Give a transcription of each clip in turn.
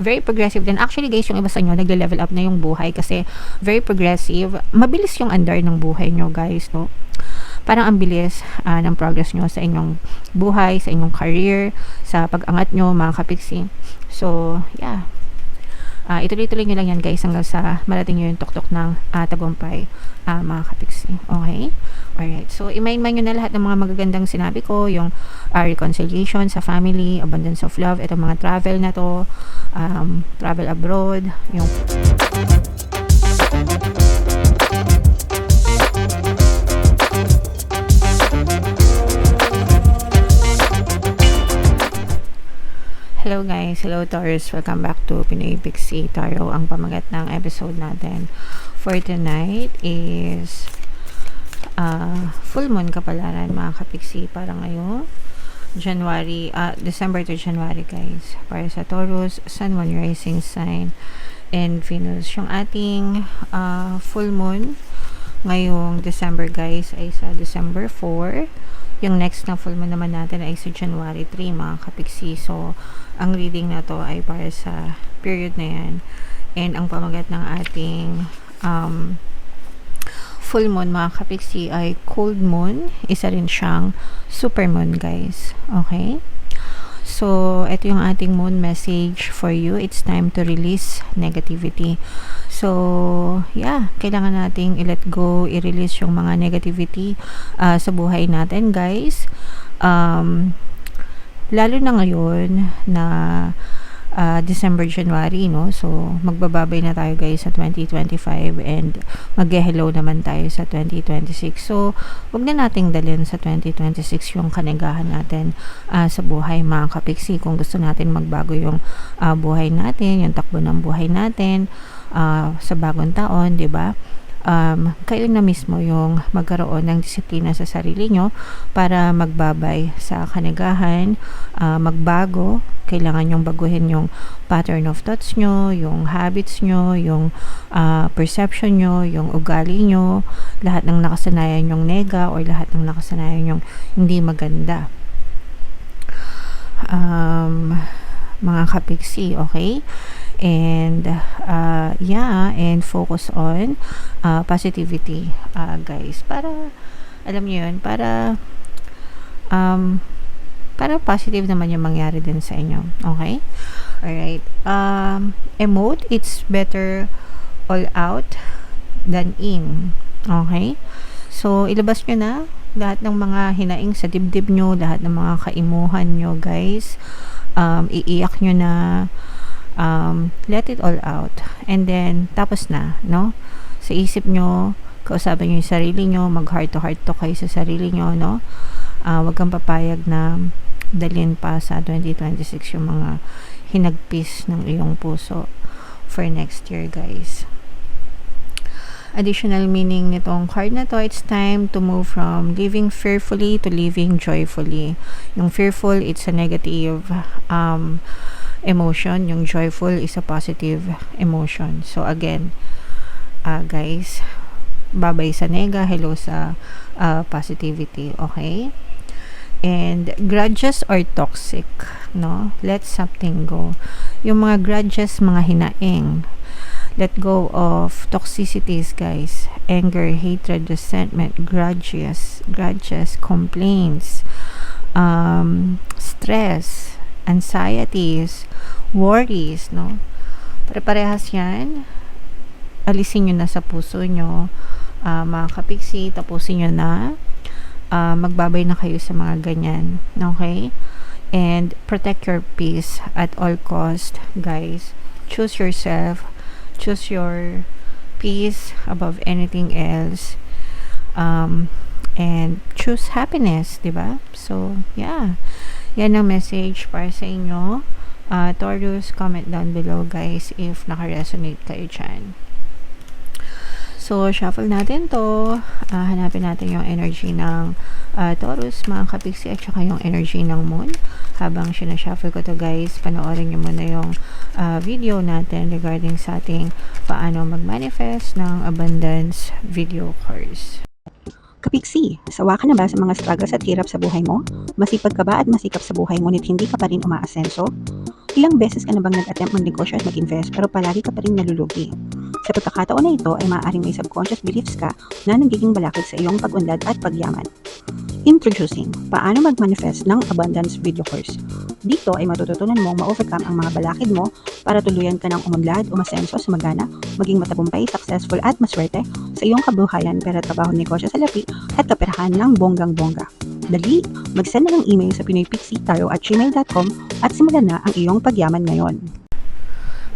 very progressive din. Actually guys, yung iba sa inyo, nagle-level up na yung buhay kasi very progressive. Mabilis yung andar ng buhay nyo guys, no? Parang ang bilis ng progress nyo sa inyong buhay, sa inyong career, sa pag-angat nyo, mga kapiksi. So, yeah. Ituloy-tuloy nyo lang yan guys hanggang sa marating nyo yung tuktok ng tagumpay, mga kapiksi. Okay? Alright. So, imayin-mayin nyo na lahat ng mga magagandang sinabi ko, yung reconciliation sa family, abundance of love, itong mga travel na to, travel abroad, yung hello guys, hello Taurus, welcome back to Pinoy Pixie Tarot. Ang pamagat ng episode natin for tonight is full moon kapalaran mga kapiksi para ngayon December to January guys, para sa Taurus, Sun, Moon, Rising Sign and Venus. Yung ating full moon ngayong December guys ay sa December 4. Yung next na full moon naman natin ay sa January 3 mga kapiksi. So, ang reading na to ay para sa period na yan. And ang pamagat ng ating full moon mga kapiksi ay cold moon. Isa rin siyang super moon guys. Okay? So, ito yung ating moon message for you. It's time to release negativity. So, yeah, kailangan nating i-let go, i-release yung mga negativity sa buhay natin, guys. Lalo na ngayon na December, January, no? So, magbababay na tayo, guys, sa 2025 and mag-hello naman tayo sa 2026. So, wag na nating dalhin sa 2026 yung kanigahan natin sa buhay, mga kapiksi. Kung gusto natin magbago yung buhay natin, yung takbo ng buhay natin, sa bagong taon, 'di ba? Kayo na mismo yung magkaroon ng disiplina sa sarili nyo para magbabay sa kanigahan, magbago. Kailangan yung baguhin yung pattern of thoughts nyo, yung habits nyo, yung perception nyo, yung ugali nyo, lahat ng nakasanayan yung nega or lahat ng nakasanayan yung hindi maganda. Mga kapiksi, okay? And yeah, and focus on positivity, guys, para alam niyo yun, para positive naman yung mangyari din sa inyo. Okay? Alright. Emote, it's better all out than in. Okay? So, ilabas nyo na lahat ng mga hinaing sa dibdib nyo, lahat ng mga kaimuhan nyo, guys. Iiyak nyo na, let it all out. And then, tapos na, no? Sa isip nyo, kausapin nyo yung sarili nyo, mag heart to heart to kayo sa sarili nyo, no? Wag kang papayag na dalhin pa sa 2026 yung mga hinagpis ng iyong puso for next year, guys. Additional meaning nitong card na to, it's time to move from living fearfully to living joyfully. Yung fearful, it's a negative emotion. Yung joyful is a positive emotion. So again, guys, babay sa nega, hello sa positivity. Okay? And grudges are toxic, no? Let something go. Yung mga grudges, mga hinaing, let go of toxicities, guys. Anger, hatred, resentment, grudges, complaints, stress, anxieties, worries, no? Pare-parehas yan. Alisin nyo na sa puso nyo, mga kapiksi, tapusin nyo na. Magbabay na kayo sa mga ganyan. Okay? And protect your peace at all cost, guys. Choose yourself. Choose your peace above anything else. And choose happiness, diba? So, yeah. Yan ang message para sa inyo. Taurus, comment down below, guys, if naka-resonate kayo dyan. So, shuffle natin to. Hanapin natin yung energy ng Taurus, mga kapiksi, at saka yung energy ng Moon. Habang sinashuffle ko to, guys, panoorin nyo muna yung video natin regarding sa ating paano mag-manifest ng abundance video course. Kapiksi, sawa ka na ba sa mga struggles at hirap sa buhay mo? Masipag ka ba at masikap sa buhay ngunit hindi ka pa rin umaasenso? Ilang beses ka na bang nag-attempt magnegosyo at mag-invest pero palagi ka pa rin nalulugi? Sa pagkakataon na ito ay maaaring may subconscious beliefs ka na nagiging balakid sa iyong pag-unlad at pagyaman. Introducing, paano mag-manifest ng abundance video course. Dito ay matututunan mong ma-overcome ang mga balakid mo para tuluyan ka ng umunlad, umasenso, sumagana, maging matagumpay, successful at maswerte sa iyong kabuhayan, pera, trabaho, negosyo, salapi at kaperahan ng bonggang-bongga. Dali, mag-send na ng email sa pinoypixie@gmail.com at simulan na ang iyong pagyaman ngayon.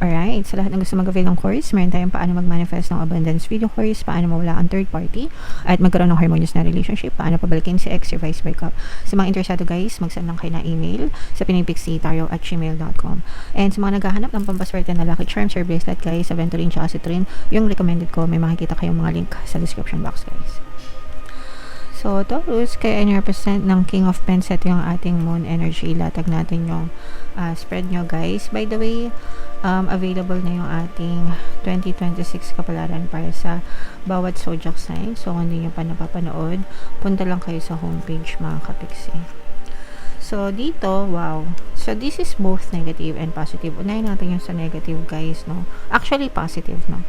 Alright, sa lahat ng gusto mag-avail ng course, meron tayong paano mag-manifest ng abundance video course, paano mawala ang third party, at magkaroon ng harmonious na relationship, paano pabalikin si ex, reverse breakup. Sa mga interesado guys, mag-send lang kayo na email sa pinoypixie@gmail.com. And sa mga naghahanap ng pampaswerte na lucky charms or bracelet guys, sa Venturin tsaka Citrine, yung recommended ko, may makikita kayong mga link sa description box guys. So, Taurus, kaya any represent ng King of Pens, ito yung ating moon energy. Ilatag natin yung spread nyo, guys. By the way, available na yung ating 2026 kapalaran para sa bawat zodiac sign. So, kung hindi nyo pa napapanood, punta lang kayo sa homepage, mga kapiksi. So, dito, wow. So, this is both negative and positive. Unahin natin yung sa negative, guys, no? Actually, positive, no?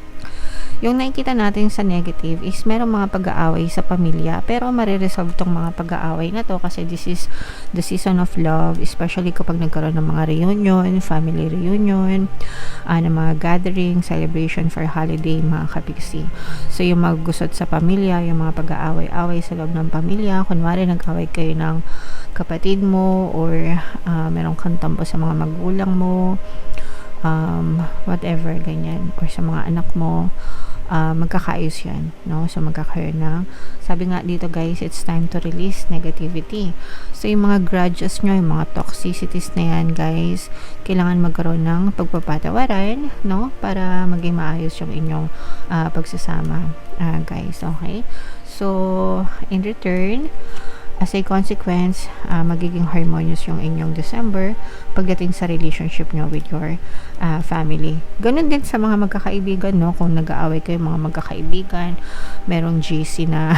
Yung nakikita natin sa negative is merong mga pag-aaway sa pamilya, pero mariresolve tong mga pag-aaway na to kasi this is the season of love, especially kapag nagkaroon ng mga reunion, family reunion, ng mga gathering, celebration for holiday, mga kapiksi. So, yung magusot sa pamilya, yung mga pag-aaway-away sa loob ng pamilya, kunwari nag-away kayo ng kapatid mo or merong kang tampo sa mga magulang mo, whatever, ganyan, or sa mga anak mo, magkakaayos yan, no? So, magkakaroon ng, sabi nga dito guys, it's time to release negativity. So, yung mga grudges nyo, yung mga toxicities na yan guys, kailangan magkaroon ng pagpapatawaran, no? Para maging maayos yung inyong pagsasama, guys, okay? So, in return, as a consequence, magiging harmonious yung inyong December pagdating sa relationship nyo with your family. Ganun din sa mga magkakaibigan, no? Kung nag-aaway kayo mga magkakaibigan, merong GC na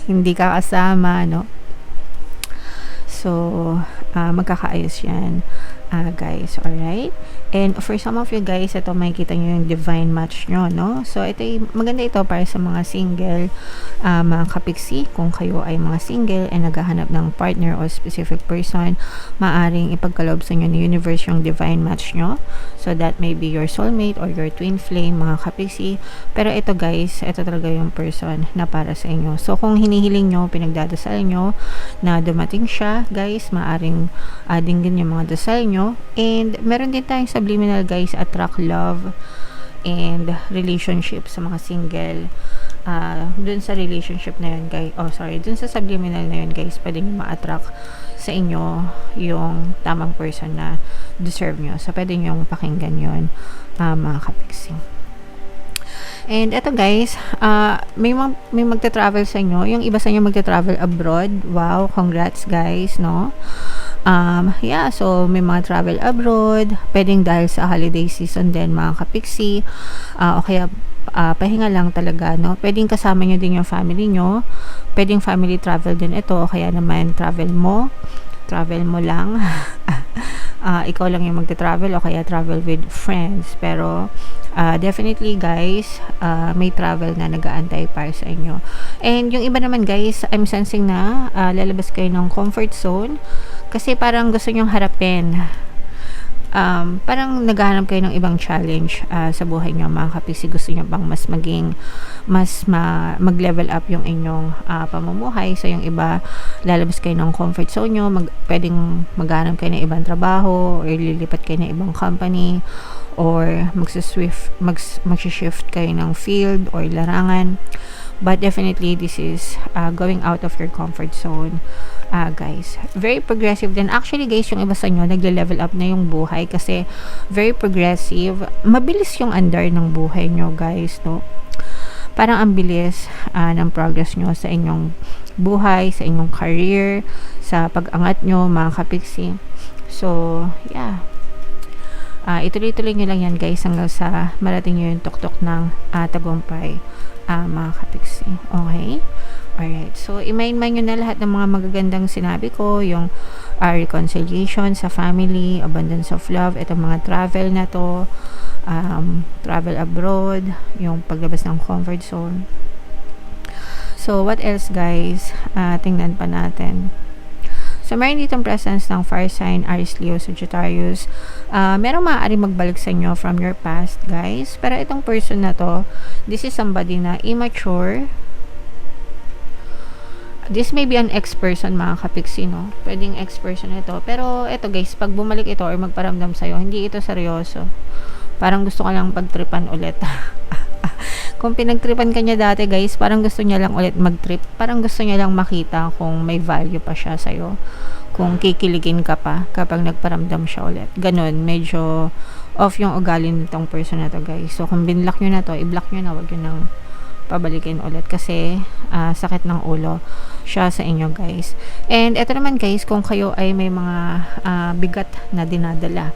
hindi ka kasama, no? So, magkakaayos yan, guys, alright? And for some of you guys, ito makikita nyo yung divine match nyo, no? So, maganda ito para sa mga single, mga kapiksi. Kung kayo ay mga single and naghahanap ng partner o specific person, maaring ipagkaloob sa inyo ni universe yung divine match nyo. So, that may be your soulmate or your twin flame, mga kapiksi. Pero ito guys, ito talaga yung person na para sa inyo. So, kung hinihiling nyo, pinagdadasal nyo na dumating siya, guys, maaring dinggin yung mga dasal nyo. And meron din tayong subliminal guys, attract love and relationship sa mga single. Dun sa relationship na yun guys, dun sa subliminal na yun guys, pwede nyo ma-attract sa inyo yung tamang person na deserve nyo. So, pwede nyo pakinggan yun, mga kapiksi. And eto guys, may magta-travel sa inyo. Yung iba sa inyo magta-travel abroad. Wow, congrats guys, no? So may mga travel abroad, pwedeng dahil sa holiday season din, mga kapiksi, o kaya pahinga lang talaga, no? Pwedeng kasama nyo din yung family nyo, pwedeng family travel din ito, o kaya naman travel mo lang. Ikaw lang yung magta-travel o kaya travel with friends, pero definitely guys, may travel na nag-aantay para sa inyo. And yung iba naman guys, I'm sensing na lalabas kayo ng comfort zone kasi parang gusto nyong harapin, parang naghahanap kayo ng ibang challenge sa buhay nyo, mga kapiksi. Gusto nyo bang mag-level up yung inyong pamumuhay. So yung iba, lalabas kayo ng comfort zone nyo, pwedeng maghanap kayo ng ibang trabaho or lilipat kayo ng ibang company or mag-shift kayo ng field or larangan. But definitely this is going out of your comfort zone, guys. Very progressive din. Actually guys, yung iba sa inyo nagle-level up na yung buhay kasi very progressive. Mabilis yung andar ng buhay nyo guys, no? Parang ang bilis ng progress nyo sa inyong buhay, sa inyong career, sa pag-angat nyo, mga kapiksi. So, yeah. Ituloy-tuloy nyo lang yan guys hanggang sa marating nyo yung tuktok ng tagumpay, mga kapiksi. Okay? Alright. So, i-mind nyo na lahat ng mga magagandang sinabi ko, yung reconciliation sa family, abundance of love, itong mga travel na to, travel abroad, yung paglabas ng comfort zone. So, what else guys? Tingnan pa natin. So, meron ditong presence ng fire sign, Aries, Leo, Sagittarius. Merong maaari magbalik sa inyo from your past, guys. Pero itong person na to, this is somebody na immature. This may be an ex-person, mga kapiksi, no? Pwedeng ex-person ito. Pero ito, guys, pag bumalik ito or magparamdam sa'yo, hindi ito seryoso. Parang gusto ka lang pagtripan ulit. Kung pinagtripan ka niya dati, guys, parang gusto niya lang ulit magtrip. Parang gusto niya lang makita kung may value pa siya sa'yo. Kung kikiligin ka pa kapag nagparamdam siya ulit. Ganon, medyo off yung ugali nitong person na to, guys. So, kung binlock nyo na to, i-block nyo na, wag yun nang pabalikin ulit kasi sakit ng ulo siya sa inyo, guys. And ito naman, guys, kung kayo ay may mga bigat na dinadala,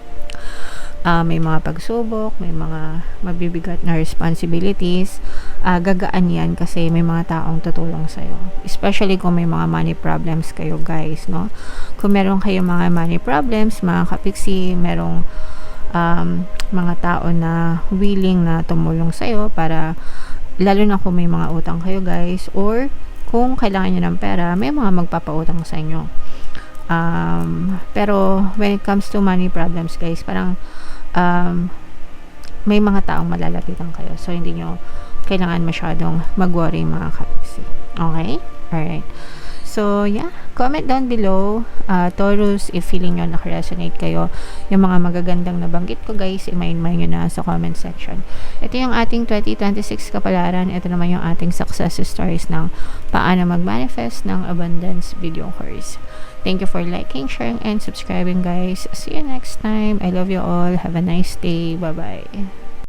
may mga pagsubok, may mga mabibigat na responsibilities, gagaan yan kasi may mga taong tutulong sa'yo. Especially kung may mga money problems kayo, guys, no? Kung meron kayo mga money problems, mga kapiksi, merong mga tao na willing na tumulong sa'yo para, lalo na kung may mga utang kayo, guys, or kung kailangan nyo ng pera, may mga magpapautang sa inyo. Pero when it comes to money problems, guys, parang may mga taong malalapitan kayo. So, hindi nyo kailangan masyadong mag-worry, mga kapiksi. Okay? Alright. So, yeah. Comment down below, Taurus, if feeling nyo nakaresonate kayo. Yung mga magagandang nabanggit ko, guys, i-mind nyo na sa comment section. Ito yung ating 2026 kapalaran. Ito naman yung ating success stories ng paano mag-manifest ng abundance video course. Thank you for liking, sharing, and subscribing, guys. See you next time. I love you all. Have a nice day. Bye-bye.